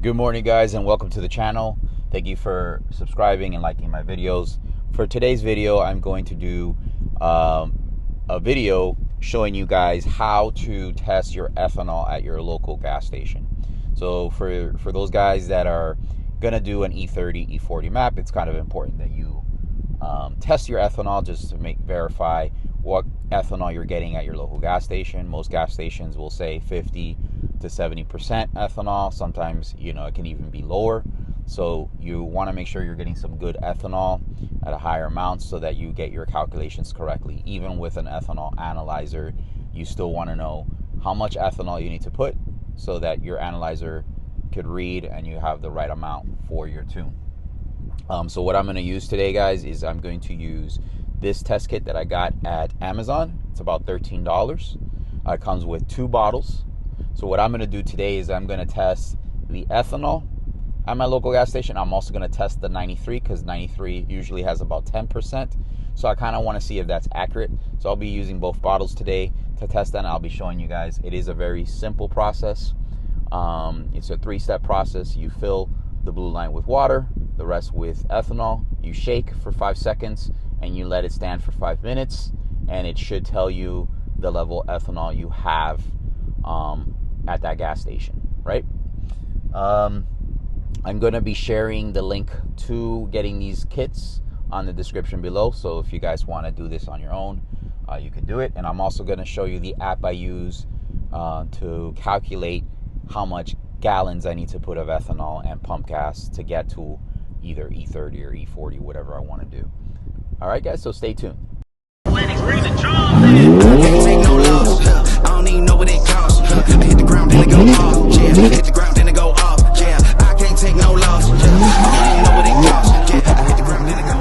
Good morning, guys, and welcome to the channel. Thank you for subscribing and liking my videos. For today's video, I'm going to do a video showing you guys how to test your ethanol at your local gas station. So for those guys that are gonna do an E30, E40 map, it's kind of important that you test your ethanol just to verify what ethanol you're getting at your local gas station. Most gas stations will say 50 to 70% ethanol. Sometimes, it can even be lower. So you want to make sure you're getting some good ethanol at a higher amount so that you get your calculations correctly. Even with an ethanol analyzer, you still want to know how much ethanol you need to put so that your analyzer could read and you have the right amount for your tune. So what I'm going to use today, guys, is I'm going to use this test kit that I got at Amazon. It's about $13. It comes with 2 bottles. So what I'm going to do today is I'm going to test the ethanol at my local gas station. I'm also going to test the 93 because 93 usually has about 10%. So I kind of want to see if that's accurate. So I'll be using both bottles today to test that, and I'll be showing you guys. It is a very simple process. It's a 3-step process. You fill the blue line with water, the rest with ethanol. You shake for 5 seconds and you let it stand for 5 minutes, and it should tell you the level of ethanol you have at that gas station, right? I'm going to be sharing the link to getting these kits on the description below. So if you guys want to do this on your own, you can do it. And I'm also going to show you the app I use to calculate how much gallons I need to put of ethanol and pump gas to get to either E30 or E40, whatever I want to do. All right, guys, so stay tuned. I can't take no loss. I don't even know what it costs. I hit the ground, then it go off. Yeah, hit the ground, then it go off. Yeah, I can't take no loss. I don't even know what it costs. Yeah, I hit the ground, then it go off.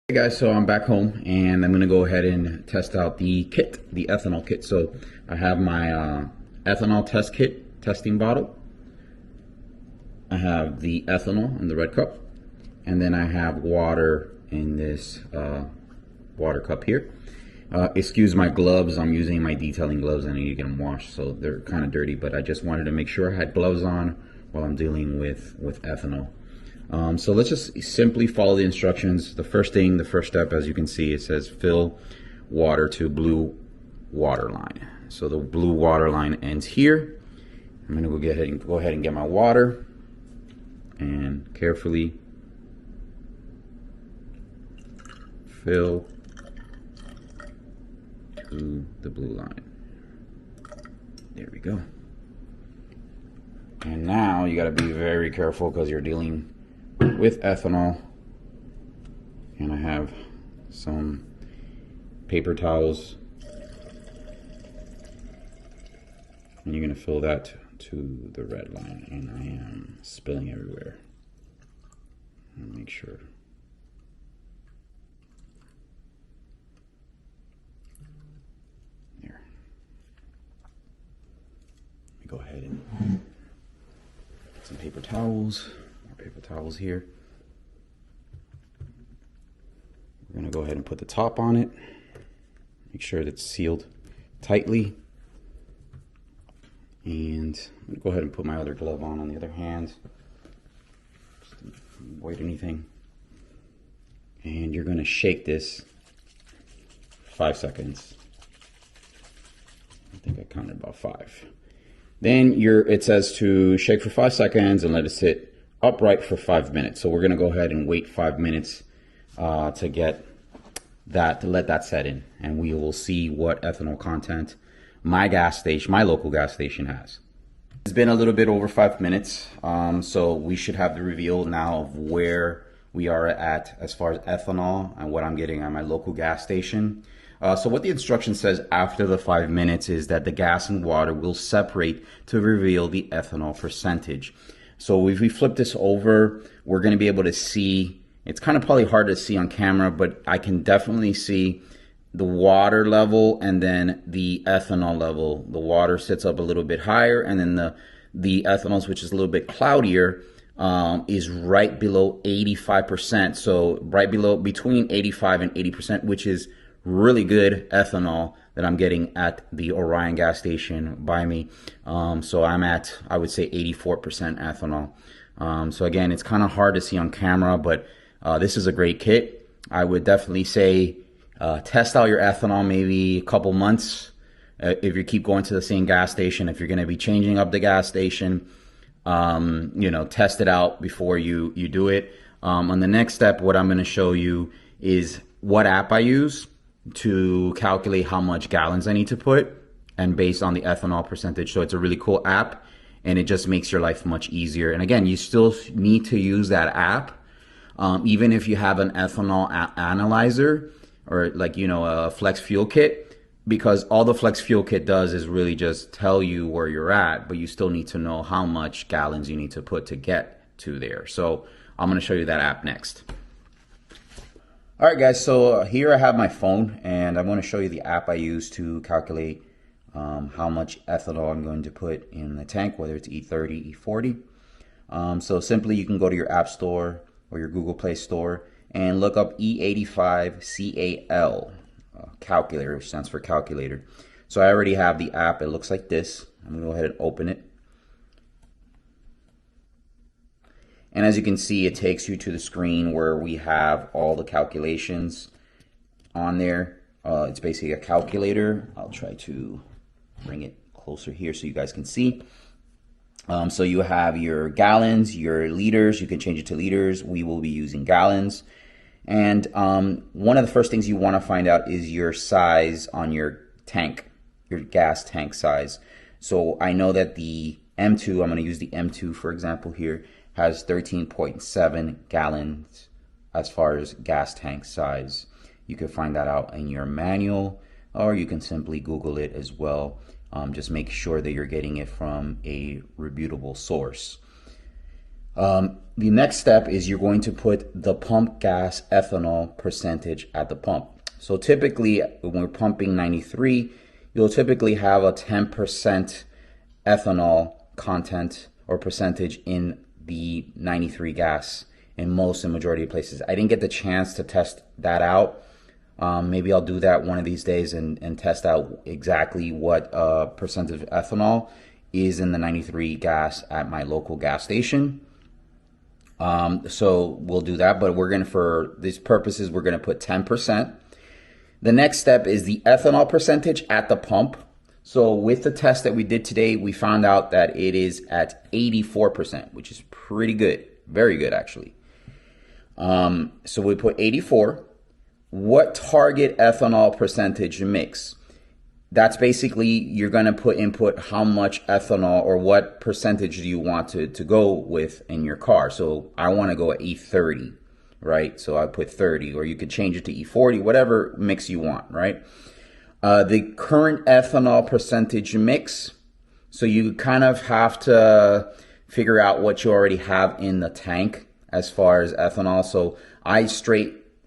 Hey guys, so I'm back home and I'm going to go ahead and test out the kit, the ethanol kit. So I have my ethanol test kit testing bottle. I have the ethanol in the red cup, and then I have water in this water cup here. Excuse my gloves, I'm using my detailing gloves. I need to get them washed, so they're kind of dirty, but I just wanted to make sure I had gloves on while I'm dealing with ethanol. So let's just simply follow the instructions. The first step, as you can see, it says fill water to blue water line. So the blue water line ends here. I'm gonna go ahead and get my water and carefully fill to the blue line. There we go. And now you gotta be very careful because you're dealing with ethanol, and I have some paper towels, and you're gonna fill that to the red line, and I am spilling everywhere. Make sure. There. Let me go ahead and get some paper towels. Paper towels here. We're going to go ahead and put the top on it. Make sure that it's sealed tightly. And I'm going to go ahead and put my other glove on the other hand. Just to avoid anything. And you're going to shake this 5 seconds. I think I counted about 5. Then it says to shake for 5 seconds and let it sit upright for 5 minutes. So we're going to go ahead and wait 5 minutes to let that set in, and we will see what ethanol content my gas station, my local gas station has. It's been a little bit over 5 minutes, so we should have the reveal now of where we are at as far as ethanol and what I'm getting at my local gas station. So what the instruction says after the 5 minutes is that the gas and water will separate to reveal the ethanol percentage. So if we flip this over, we're going to be able to see, it's kind of probably hard to see on camera, but I can definitely see the water level and then the ethanol level. The water sits up a little bit higher, and then the ethanol, which is a little bit cloudier, is right below 85%. So right below, between 85 and 80%, which is really good ethanol that I'm getting at the Orion gas station by me. So I'm at, I would say, 84% ethanol. So again, it's kind of hard to see on camera, but this is a great kit. I would definitely say test out your ethanol maybe a couple months if you keep going to the same gas station. If you're going to be changing up the gas station, you know, test it out before you do it. On the next step, what I'm going to show you is what app I use to calculate how much gallons I need to put, and based on the ethanol percentage. So it's a really cool app, and it just makes your life much easier. And again, you still need to use that app, even if you have an ethanol analyzer or, like, you know, a flex fuel kit, because all the flex fuel kit does is really just tell you where you're at, but you still need to know how much gallons you need to put to get to there. So I'm going to show you that app next. All right, guys, so here I have my phone, and I want to show you the app I use to calculate how much ethanol I'm going to put in the tank, whether it's E30, E40. So simply you can go to your App Store or your Google Play Store and look up E85CAL, calculator, which stands for calculator. So I already have the app. It looks like this. I'm going to go ahead and open it. And as you can see, it takes you to the screen where we have all the calculations on there. It's basically a calculator. I'll try to bring it closer here so you guys can see. So you have your gallons, your liters. You can change it to liters. We will be using gallons. And one of the first things you want to find out is your size on your tank, your gas tank size. So I know that the M2, I'm going to use the M2 for example here, has 13.7 gallons as far as gas tank size. You can find that out in your manual, or you can simply Google it as well. Just make sure that you're getting it from a reputable source. The next step is you're going to put the pump gas ethanol percentage at the pump. So typically when we're pumping 93, you'll typically have a 10% ethanol content or percentage in the 93 gas in most and majority of places. I didn't get the chance to test that out. Maybe I'll do that one of these days and test out exactly what percentage of ethanol is in the 93 gas at my local gas station. So we'll do that, but we're going to, for these purposes, we're going to put 10%. The next step is the ethanol percentage at the pump. So with the test that we did today, we found out that it is at 84%, which is pretty good. Very good, actually. So we put 84. What target ethanol percentage mix? That's basically, you're going to input how much ethanol or what percentage do you want to go with in your car. So I want to go at E30, right? So I put 30, or you could change it to E40, whatever mix you want, right? The current ethanol percentage mix. So you kind of have to figure out what you already have in the tank as far as ethanol. So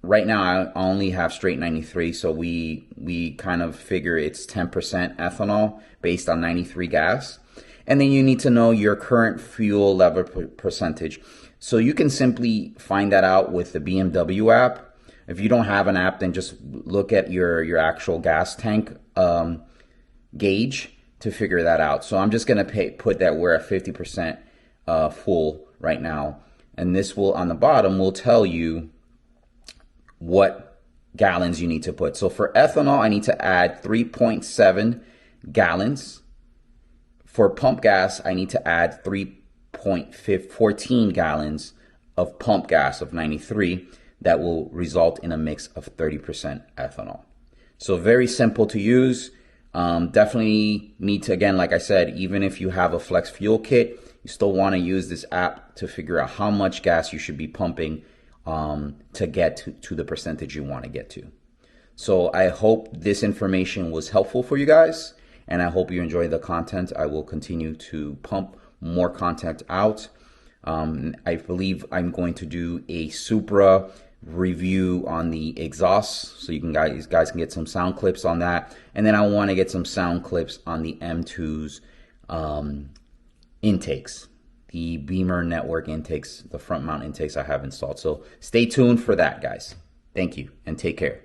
right now I only have straight 93. So we kind of figure it's 10% ethanol based on 93 gas. And then you need to know your current fuel level percentage. So you can simply find that out with the BMW app. If you don't have an app, then just look at your actual gas tank gauge to figure that out. So I'm just going to put that we're at 50% full right now. And this will, on the bottom, will tell you what gallons you need to put. So for ethanol, I need to add 3.7 gallons. For pump gas, I need to add 3.14 gallons of pump gas of 93. That will result in a mix of 30% ethanol. So very simple to use. Definitely need to, again, like I said, even if you have a flex fuel kit, you still want to use this app to figure out how much gas you should be pumping to get to the percentage you want to get to. So I hope this information was helpful for you guys, and I hope you enjoy the content. I will continue to pump more content out. I believe I'm going to do a Supra review on the exhaust, so you guys can get some sound clips on that. And then I want to get some sound clips on the M2's intakes, the Beamer network intakes, the front mount intakes I have installed. So stay tuned for that, guys. Thank you and take care.